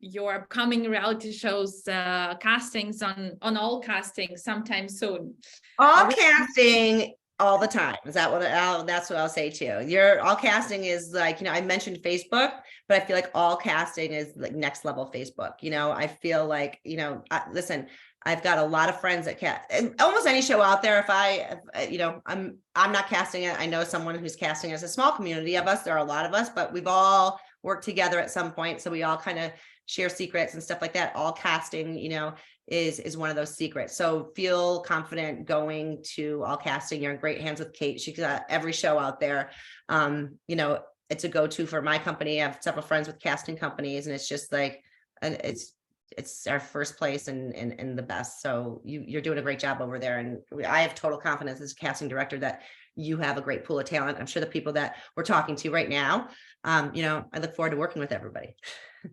your upcoming reality shows castings on all castings sometime soon? All casting all the time. Is that that's what I'll say too. All casting is like, you know, I mentioned Facebook, but I feel like all casting is like next level Facebook. You know, I feel like, you know, listen, I've got a lot of friends that cast almost any show out there. If you know, I'm not casting it. I know someone who's casting. There's a small community of us. There are a lot of us, but we've all worked together at some point. So we all kind of share secrets and stuff like that. All casting, you know, is one of those secrets. So feel confident going to all casting. You're in great hands with Kate. She's got every show out there. You know, it's a go-to for my company. I have several friends with casting companies, and it's just like, it's our first place and the best. So you're doing a great job over there. And I have total confidence as a casting director that you have a great pool of talent. I'm sure the people that we're talking to right now, you know, I look forward to working with everybody.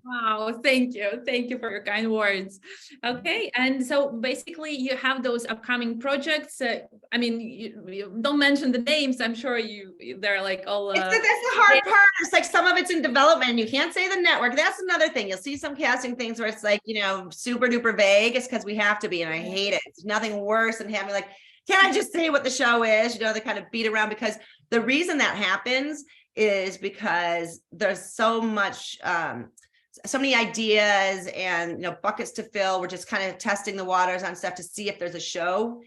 Wow, thank you. Thank you for your kind words. Okay, and so basically you have those upcoming projects. I mean, you don't mention the names. I'm sure they're like all... that's the hard part. It's like some of it's in development. You can't say the network. That's another thing. You'll see some casting things where it's like, you know, super duper vague. It's because we have to be, and I hate it. It's nothing worse than having like, can I just say what the show is? You know, they kind of beat around, because the reason that happens is because there's so much... so many ideas and, you know, buckets to fill. We're just kind of testing the waters on stuff to see if there's a show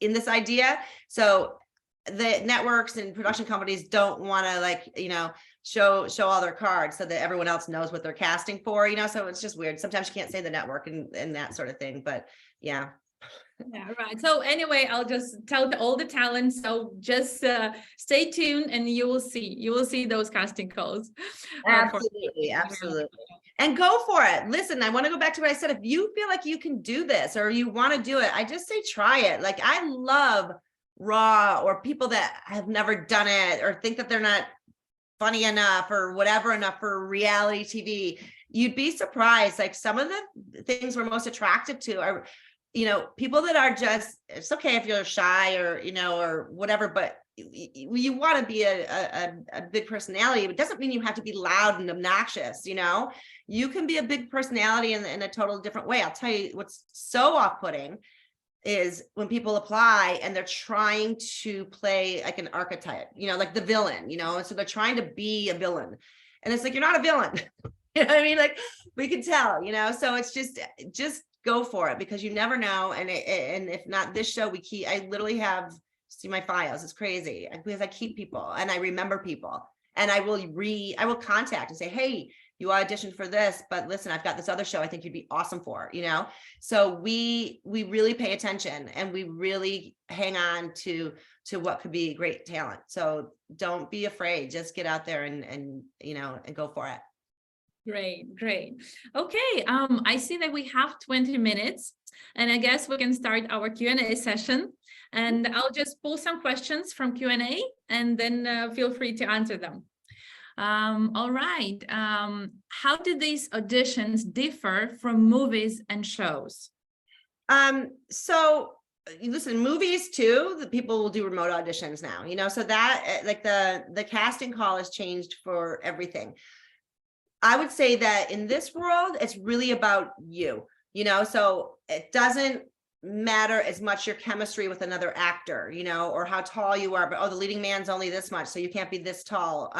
in this idea. So the networks and production companies don't want to, like, you know, show all their cards so that everyone else knows what they're casting for, you know, so it's just weird. Sometimes you can't say the network and that sort of thing, but yeah. Yeah, right. So anyway, I'll just tell all the talent. So just stay tuned and you will see those casting calls. Absolutely. And go for it. Listen, I want to go back to what I said. If you feel like you can do this or you want to do it, I just say try it. Like, I love raw or people that have never done it or think that they're not funny enough or whatever enough for reality TV. You'd be surprised. Like, some of the things we're most attracted to are, you know, people that are just, it's okay if you're shy or, you know, or whatever, but you want to be a big personality. It doesn't mean you have to be loud and obnoxious. You can be a big personality in a total different way. I'll tell you what's so off-putting is when people apply and they're trying to play like an archetype, like the villain, and so they're trying to be a villain, and it's like, you're not a villain. You know what I mean? Like, we can tell, so it's just go for it, because you never know. And if not this show, I literally have, see my files, it's crazy, because I keep people and I remember people, and I will contact and say, hey, you auditioned for this, but listen, I've got this other show I think you'd be awesome for, so we really pay attention, and we really hang on to what could be great talent. So don't be afraid, just get out there and go for it. Great. Okay, I see that we have 20 minutes, and I guess we can start our Q&A session, and I'll just pull some questions from Q&A, and then feel free to answer them. All right. How do these auditions differ from movies and shows? So listen, movies too, the people will do remote auditions now, so that like the casting call has changed for everything. I would say that in this world, it's really about you, so it doesn't matter as much your chemistry with another actor, or how tall you are, but the leading man's only this much, so you can't be this tall.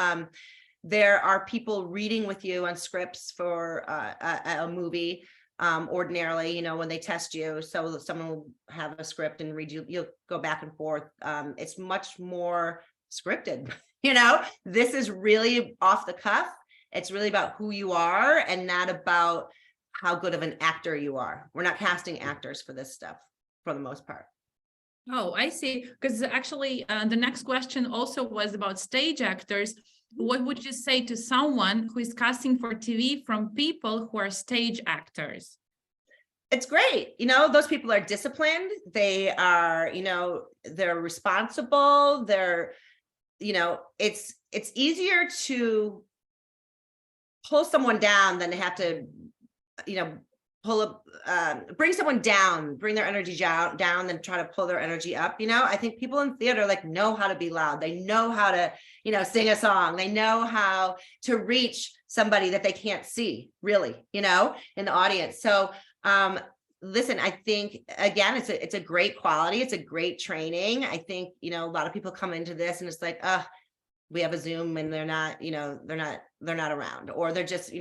There are people reading with you on scripts for a movie, ordinarily, when they test you. So someone will have a script and read you'll go back and forth. It's much more scripted, this is really off the cuff. It's really about who you are and not about how good of an actor you are. We're not casting actors for this stuff for the most part. Oh, I see. Because actually, the next question also was about stage actors. What would you say to someone who is casting for TV from people who are stage actors? It's great. Those people are disciplined. They are, they're responsible. They're, it's easier to pull someone down than to have to, bring someone down, bring their energy down, then try to pull their energy up. I think people in theater know how to be loud. They know how to, sing a song. They know how to reach somebody that they can't see really, in the audience. So, listen, I think again, it's a great quality. It's a great training. I think, a lot of people come into this and it's like, we have a Zoom and they're not around, or they're just,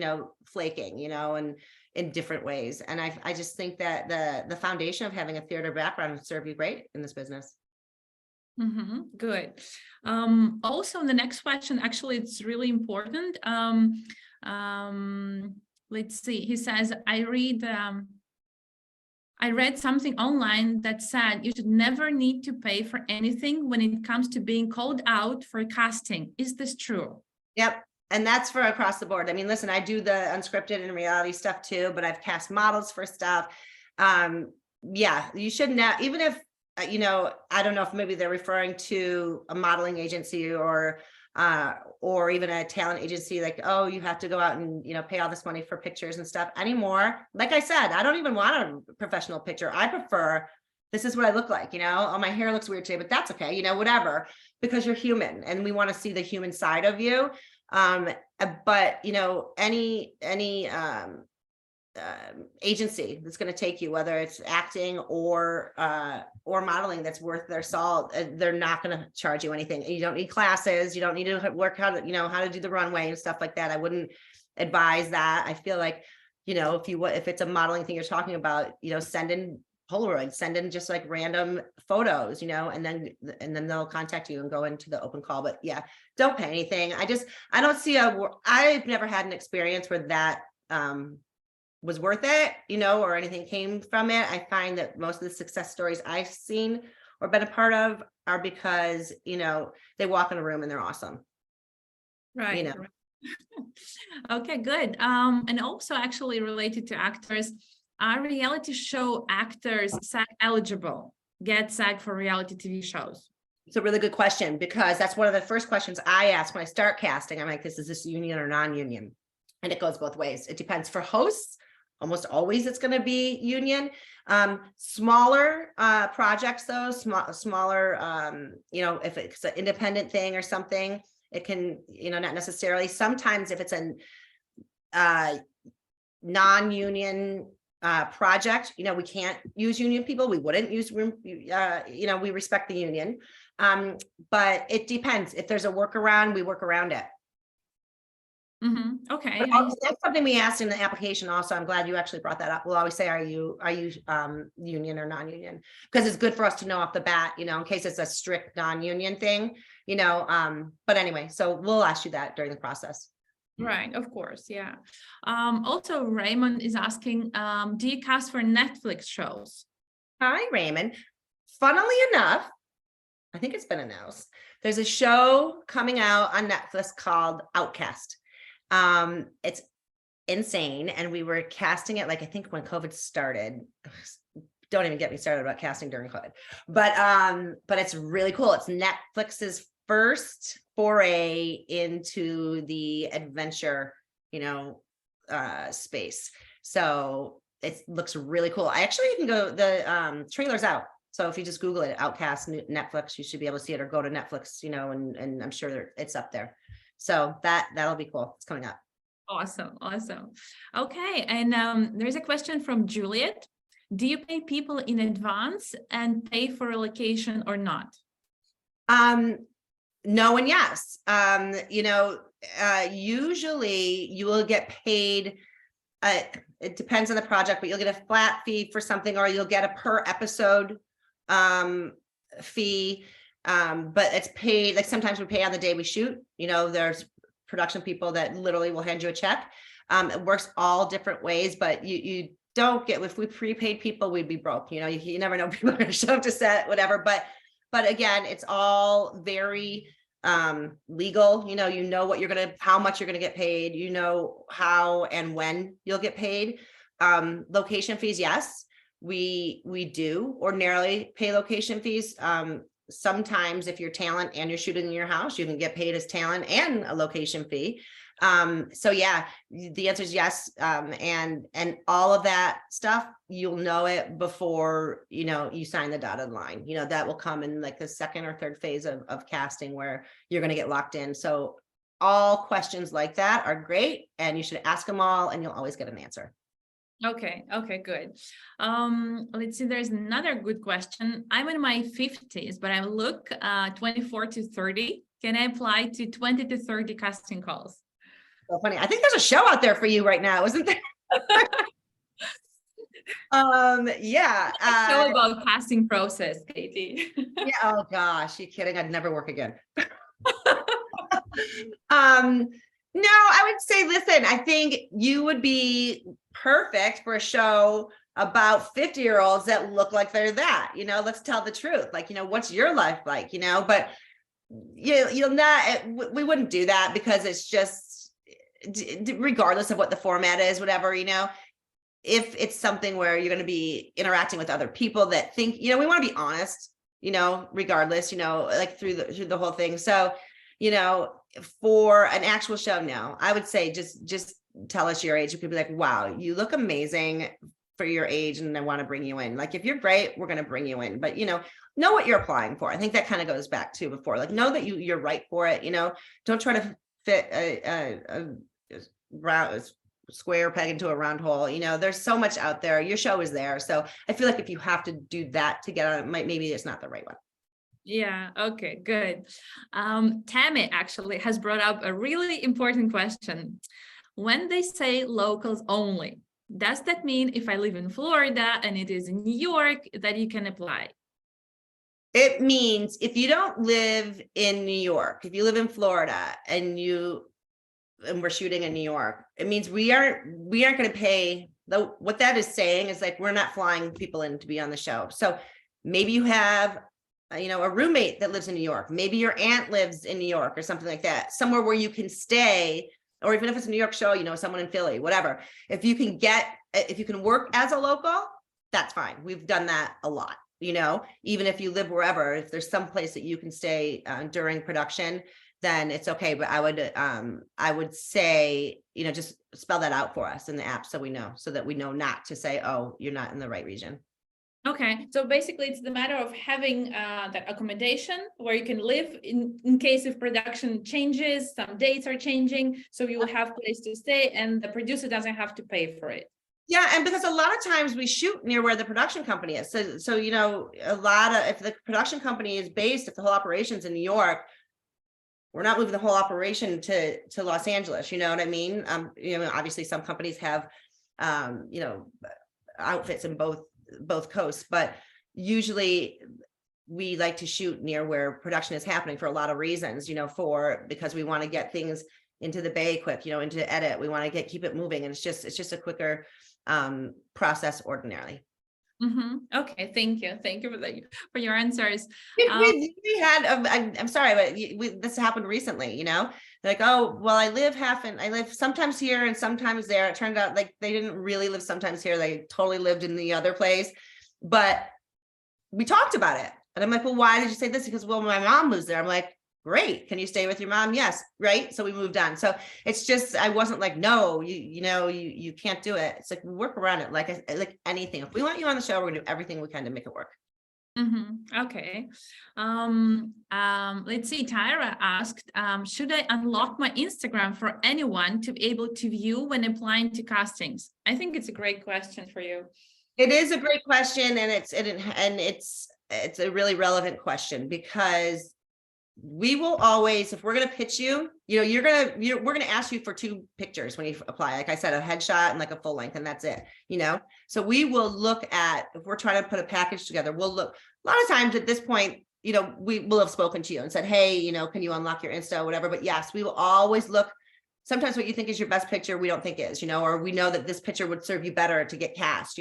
flaking, and in different ways. And I just think that the foundation of having a theater background would serve you great in this business. Good. Also, the next question, actually, it's really important. Let's see. He says, I read something online that said you should never need to pay for anything when it comes to being called out for casting. Is this true? Yep. And that's for across the board. I mean, listen, I do the unscripted and reality stuff too, but I've cast models for stuff. Yeah, you shouldn't, even if, I don't know if maybe they're referring to a modeling agency or even a talent agency, like, oh, you have to go out and, pay all this money for pictures and stuff anymore. Like I said, I don't even want a professional picture. I prefer, this is what I look like, oh, my hair looks weird today, but that's okay, whatever, because you're human and we want to see the human side of you. But any agency that's going to take you, whether it's acting or modeling, that's worth their salt, they're not going to charge you anything. You don't need classes. You don't need to work how to do the runway and stuff like that. I wouldn't advise that. I feel like, if it's a modeling thing you're talking about, send in Polaroid, send in just like random photos, and then they'll contact you and go into the open call. But yeah, don't pay anything. I don't see I've never had an experience where that was worth it, or anything came from it. I find that most of the success stories I've seen or been a part of are because, they walk in a room and they're awesome. Right. Okay, good. And also actually related to actors, are reality show actors SAG eligible? Get SAG for reality TV shows? It's a really good question, because that's one of the first questions I ask when I start casting. I'm like, is this union or non-union? And it goes both ways. It depends. For hosts, almost always it's going to be union. Smaller projects though, smaller, you know, if it's an independent thing or something, it can, you know, not necessarily. Sometimes if it's a non-union project, you know, we can't use union people. We wouldn't use you know, we respect the union. But it depends. If there's a workaround, we work around it. Okay. But that's something we asked in the application also. I'm glad you actually brought that up. We'll always say, are you union or non-union? Because it's good for us to know off the bat, you know, in case it's a strict non-union thing, you know. But anyway, so we'll ask you that during the process. Right, of course, yeah. Also, Raymond is asking, do you cast for Netflix shows? Hi, Raymond. Funnily enough, I think it's been announced. There's a show coming out on Netflix called Outcast. It's insane, and we were casting it, like, I think when COVID started. Don't even get me started about casting during COVID, but it's really cool. It's Netflix's first foray into the adventure, you know, space. So it looks really cool. I actually can go, the trailer's out. So if you just Google it, Outcast Netflix, you should be able to see it, or go to Netflix, you know, and I'm sure it's up there. So that'll be cool. It's coming up. Awesome. Okay, and there's a question from Juliet. Do you pay people in advance and pay for a location or not? No and yes. You know, usually you will get paid. It depends on the project, but you'll get a flat fee for something, or you'll get a per episode fee. But it's paid, like, sometimes we pay on the day we shoot. You know, there's production people that literally will hand you a check. It works all different ways, but you don't get, if we prepaid people, we'd be broke. You know, you never know, people are going to show up to set, whatever. But again, it's all very legal. You know what how much you're gonna get paid, you know how and when you'll get paid. Location fees, yes, we do ordinarily pay location fees. Sometimes if you're talent and you're shooting in your house, you can get paid as talent and a location fee. So yeah, the answer is yes. And all of that stuff, you'll know it before, you know, you sign the dotted line. You know, that will come in like the second or third phase of casting, where you're going to get locked in. So all questions like that are great, and you should ask them all, and you'll always get an answer. Okay, good. Let's see, there's another good question. I'm in my 50s, but I look 24 to 30. Can I apply to 20 to 30 casting calls? So funny. I think there's a show out there for you right now, isn't there? Yeah. Show about casting process, Katie. Yeah. Oh gosh, you kidding? I'd never work again. No, I would say, listen, I think you would be perfect for a show about 50-year-olds that look like they're that, you know, let's tell the truth. Like, you know, what's your life like, you know, but you'll not, we wouldn't do that, because it's just, regardless of what the format is, whatever, you know, if it's something where you're going to be interacting with other people that think, you know, we want to be honest, you know, regardless, you know, like through the whole thing. So, you know, for an actual show, no, I would say just tell us your age. You could be like, wow, you look amazing for your age, and I want to bring you in. Like, if you're great, we're going to bring you in. But, you know what you're applying for. I think that kind of goes back to before, like, know that you're right for it. You know, don't try to fit a round square peg into a round hole. You know, there's so much out there. Your show is there. So I feel like if you have to do that to get on it, maybe it's not the right one. Yeah, okay, good. Tammy actually has brought up a really important question. When they say locals only, does that mean if I live in Florida and it is in New York that you can apply? It means if you don't live in New York, if you live in Florida and we're shooting in New York, it means we aren't going to pay. Though what that is saying is, like, we're not flying people in to be on the show. So maybe you have, you know, a roommate that lives in New York. Maybe your aunt lives in New York or something like that, somewhere where you can stay. Or even if it's a New York show, you know, someone in Philly, whatever. If you can work as a local, that's fine. We've done that a lot, you know, even if you live wherever, if there's some place that you can stay during production, then it's okay. But I would say, just spell that out for us in the app so we know, so that we know not to say, oh, you're not in the right region. Okay, so basically it's the matter of having that accommodation where you can live in case if production changes, some dates are changing, so you will have place to stay and the producer doesn't have to pay for it. Yeah, and because a lot of times we shoot near where the production company is. So a lot of, if the production company is based, if the whole operation's in New York, we're not moving the whole operation to Los Angeles, you know what I mean? Obviously some companies have outfits in both coasts, but usually we like to shoot near where production is happening for a lot of reasons, because we want to get things into the bay quick, into edit. We want to keep it moving, and it's just a quicker process ordinarily. Okay, thank you for your answers. We had I'm sorry, but this happened recently, like, oh well, I live sometimes here and sometimes there. It turned out like they didn't really live sometimes here, they totally lived in the other place. But we talked about it and I'm like, well, why did you say this? Because, well, my mom lives there. I'm like, great, can you stay with your mom? Yes, right. So we moved on. So it's just, I wasn't like, no, you can't do it. It's like, work around it. Like anything. If we want you on the show, we're gonna do everything we can to make it work. Okay. Let's see. Tyra asked, should I unlock my Instagram for anyone to be able to view when applying to castings? I think it's a great question for you. It is a great question, and it's a really relevant question, because we will always, if we're going to pitch you, we're going to ask you for 2 pictures when you apply. Like I said, a headshot and like a full length, and that's it, so we will look at, if we're trying to put a package together, we'll look, a lot of times at this point, we will have spoken to you and said, hey, can you unlock your Insta or whatever. But yes, we will always look. Sometimes what you think is your best picture, we don't think is, or we know that this picture would serve you better to get cast,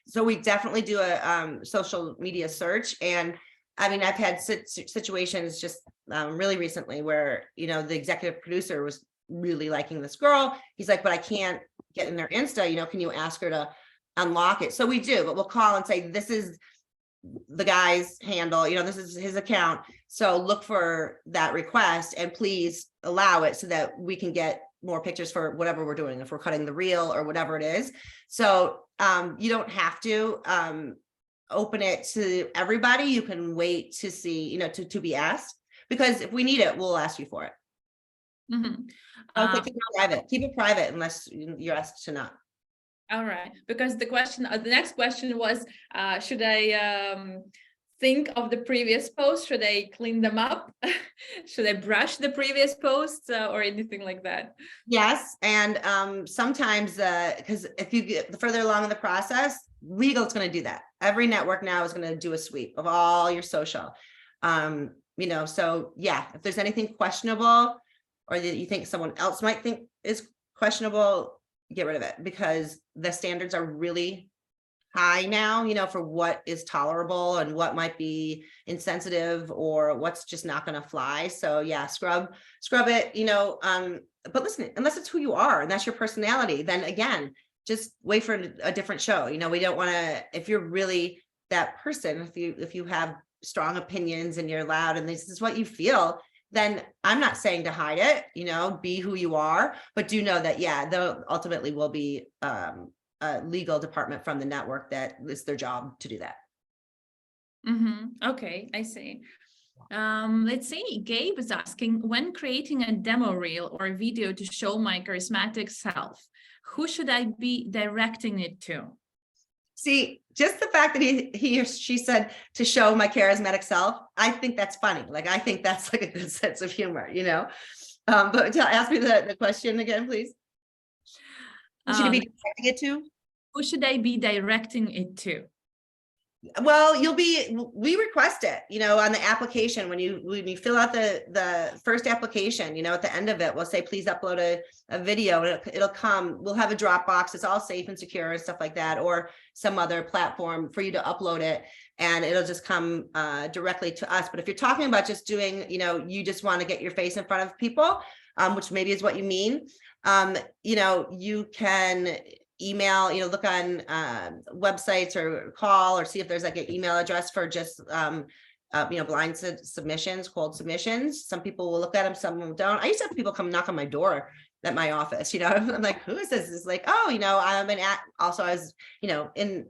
so we definitely do a social media search. And I mean, I've had situations just really recently where, the executive producer was really liking this girl. He's like, but I can't get in their Insta, can you ask her to unlock it? So we do, but we'll call and say, this is the guy's handle, this is his account. So look for that request and please allow it so that we can get more pictures for whatever we're doing, if we're cutting the reel or whatever it is. So you don't have to open it to everybody. You can wait to see, to be asked, because if we need it, we'll ask you for it. Keep it private unless you're asked to not. All right, because the next question was, should I think of the previous posts? Should I clean them up? Should I brush the previous posts or anything like that? Yes, and sometimes, because if you get further along in the process, legal is going to do that. Every network now is going to do a sweep of all your social. So yeah, if there's anything questionable or that you think someone else might think is questionable, get rid of it, because the standards are really high now, for what is tolerable and what might be insensitive or what's just not going to fly. So yeah, scrub it, but listen, unless it's who you are and that's your personality, then again, just wait for a different show. We don't want to, if you're really that person, if you have strong opinions and you're loud and this is what you feel, then I'm not saying to hide it, be who you are, but do know that, yeah, there ultimately will be a legal department from the network that it's their job to do that. Okay, I see. Let's see, Gabe is asking, when creating a demo reel or video to show my charismatic self, who should I be directing it to? See, just the fact that he or she said to show my charismatic self, I think that's funny. Like, I think that's like a good sense of humor, but ask me the question again, please. Who should I be directing it to? Who should I be directing it to? Well, we request it, on the application, when you fill out the first application, at the end of it, we'll say, please upload a video, and it'll come, we'll have a Dropbox. It's all safe and secure and stuff like that, or some other platform for you to upload it, and it'll just come directly to us. But if you're talking about just doing, you just want to get your face in front of people, which maybe is what you mean, you can email, look on websites or call or see if there's like an email address for just blind submissions, cold submissions. Some people will look at them, some of them don't. I used to have people come knock on my door at my office, I'm like, who is this? It's like, oh, I'm also I was, in,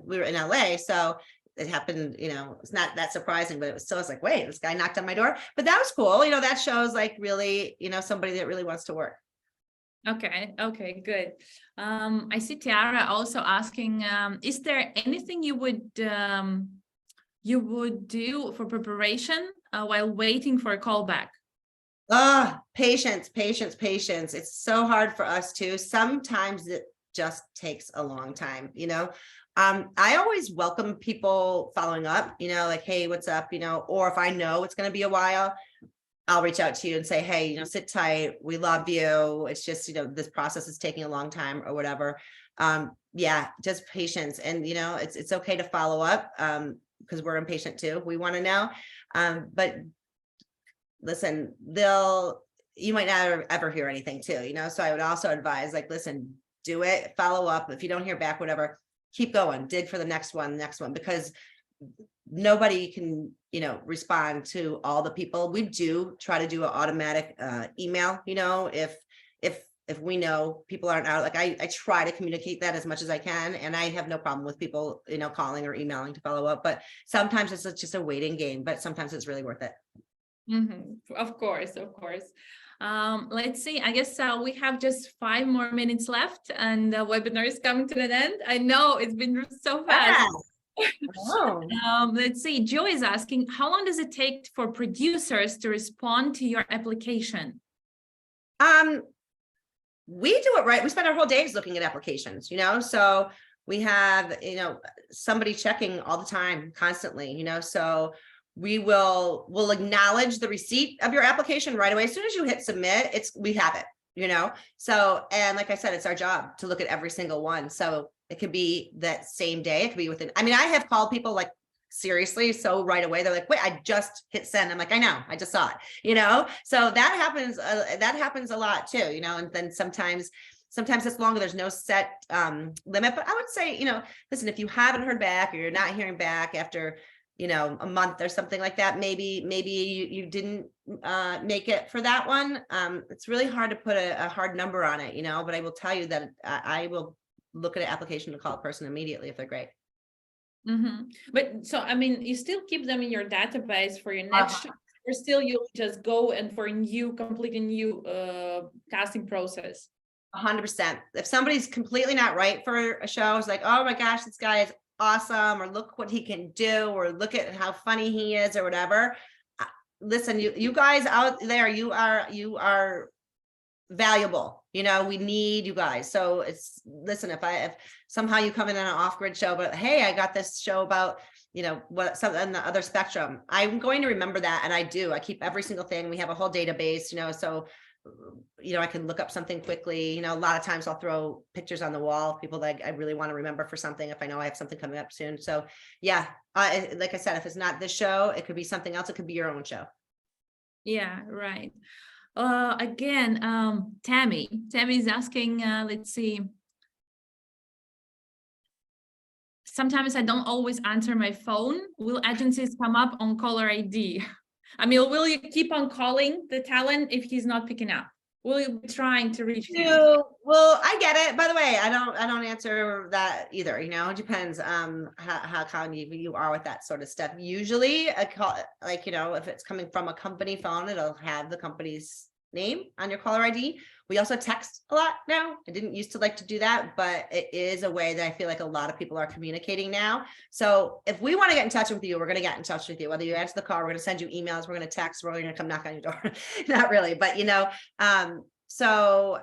we were in LA. So it happened, it's not that surprising, but it was still, I was like, wait, this guy knocked on my door, but that was cool. That shows like really, somebody that really wants to work. Okay, good. I see Tiara also asking, is there anything you would do for preparation while waiting for a callback? Patience. It's so hard for us too. Sometimes it just takes a long time, I always welcome people following up, like, hey, what's up, or if I know it's going to be a while, I'll reach out to you and say, hey, sit tight. We love you. It's just, this process is taking a long time or whatever. Yeah, just patience. And, it's okay to follow up because we're impatient too. We want to know. But listen, you might not ever hear anything too, so I would also advise, like, listen, do it, follow up. If you don't hear back, whatever, keep going, dig for the next one, because nobody can, respond to all the people. We do try to do an automatic email, if we know people aren't out, like I try to communicate that as much as I can. And I have no problem with people, calling or emailing to follow up, but sometimes it's just a waiting game, but sometimes it's really worth it. Of course. Let's see, I guess we have just 5 more minutes left and the webinar is coming to an end. I know it's been so fast. Let's see, Joe is asking, how long does it take for producers to respond to your application? We do it right. We spend our whole days looking at applications, so we have, somebody checking all the time, constantly, so we'll acknowledge the receipt of your application right away. As soon as you hit submit, we have it, so, and like I said, it's our job to look at every single one. So it could be that same day. It could be within, I have called people like, seriously, so right away, they're like, wait, I just hit send. I'm like, I know, I just saw it, so that happens a lot too, and then sometimes it's longer. There's no set limit, but I would say, listen, if you haven't heard back or you're not hearing back after, a month or something like that, maybe you didn't make it for that one. It's really hard to put a hard number on it, but I will tell you that I will look at an application to call a person immediately if they're great. But so, you still keep them in your database for your next, or still you'll just go and for a completely new casting process? 100%. If somebody's completely not right for a show, it's like, oh my gosh, this guy is awesome, or look what he can do, or look at how funny he is, or whatever. Listen, you guys out there, you are valuable. We need you guys. So listen, if somehow you come in on an off-grid show, but hey, I got this show about, what something on the other spectrum, I'm going to remember that. And I keep every single thing. We have a whole database, so I can look up something quickly. A lot of times I'll throw pictures on the wall of people that I really want to remember for something if I know I have something coming up soon. So yeah, like I said, if it's not this show, it could be something else. It could be your own show. Yeah, right. Again, Tammy's asking, let's see. Sometimes I don't always answer my phone. Will agencies come up on caller ID? Will you keep on calling the talent if he's not picking up? Will you be trying to reach him? Well, I get it. By the way, I don't answer that either. It depends how cognitive you are with that sort of stuff. Usually a call, like, if it's coming from a company phone, it'll have the company's name on your caller ID. We also text a lot now. I didn't used to like to do that, but it is a way that I feel like a lot of people are communicating now. So if we want to get in touch with you, we're going to get in touch with you. Whether you answer the call, we're going to send you emails, we're going to text, we're going to come knock on your door. Not really, but so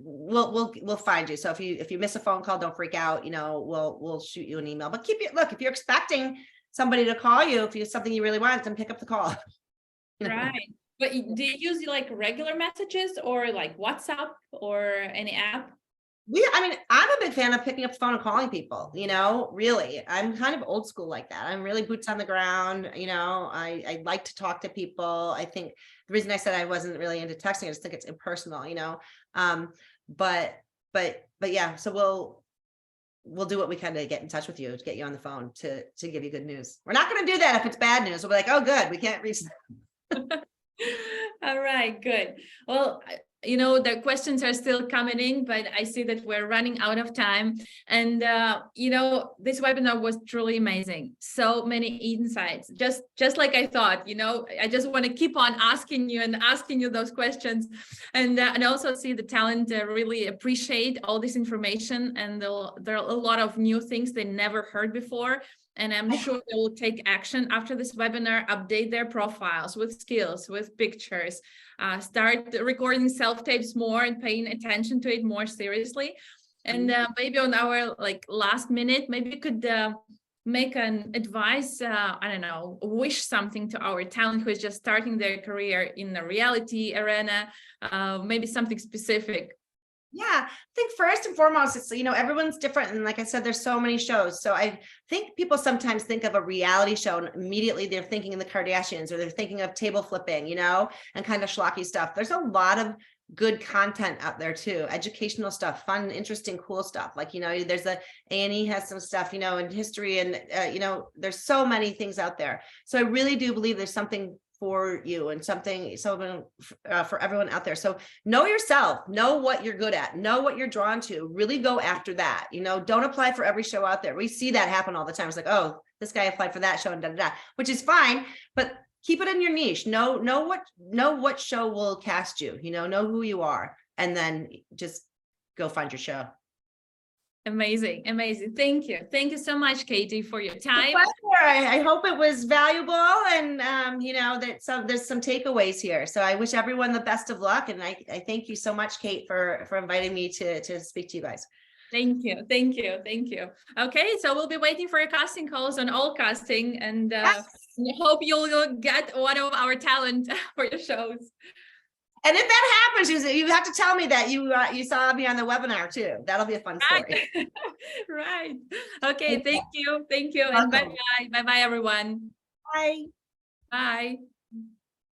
we'll find you. So if you miss a phone call, don't freak out. We'll shoot you an email. But look, if you're expecting somebody to call you, if it's something you really want, then pick up the call. Right. But do you use like regular messages or like WhatsApp or any app? I'm a big fan of picking up the phone and calling people, really. I'm kind of old school like that. I'm really boots on the ground. I like to talk to people. I think the reason I said I wasn't really into texting, I just think it's impersonal, but yeah, so we'll do what we can to get in touch with you, to get you on the phone to give you good news. We're not going to do that if it's bad news. We'll be like, oh, good, we can't reach them. All right, good. Well, the questions are still coming in, but I see that we're running out of time. And, this webinar was truly amazing. So many insights, just like I thought, I just want to keep on asking you those questions, and also see the talent really appreciate all this information. And there are a lot of new things they never heard before. And I'm sure they will take action after this webinar, update their profiles with skills, with pictures, start recording self-tapes more and paying attention to it more seriously. And maybe on our last minute, maybe you could make an advice, I don't know, wish something to our talent who is just starting their career in the reality arena, maybe something specific. Yeah, I think first and foremost, it's, everyone's different. And like I said, there's so many shows. So I think people sometimes think of a reality show and immediately they're thinking of the Kardashians, or they're thinking of table flipping, and kind of schlocky stuff. There's a lot of good content out there too, educational stuff, fun, interesting, cool stuff. Like, there's A&E has some stuff, in history, and, there's so many things out there. So I really do believe there's something for you and something for everyone out there. So know yourself, know what you're good at, know what you're drawn to, really go after that. Don't apply for every show out there. We see that happen all the time. It's like, oh, this guy applied for that show and which is fine, but keep it in your niche. Know what show will cast you, know who you are, and then just go find your show. Amazing. Thank you so much, Katie, for your time. I hope it was valuable, and that there's some takeaways here. So I wish everyone the best of luck, and I thank you so much, Kate, for inviting me to speak to you guys. Thank you. Okay, so we'll be waiting for your casting calls on All Casting, and yes. Hope you'll get one of our talent for your shows. And if that happens, you have to tell me that you saw me on the webinar too. That'll be a fun story. Right. Okay. Thank you. And bye-bye. Bye-bye, everyone. Bye. Bye.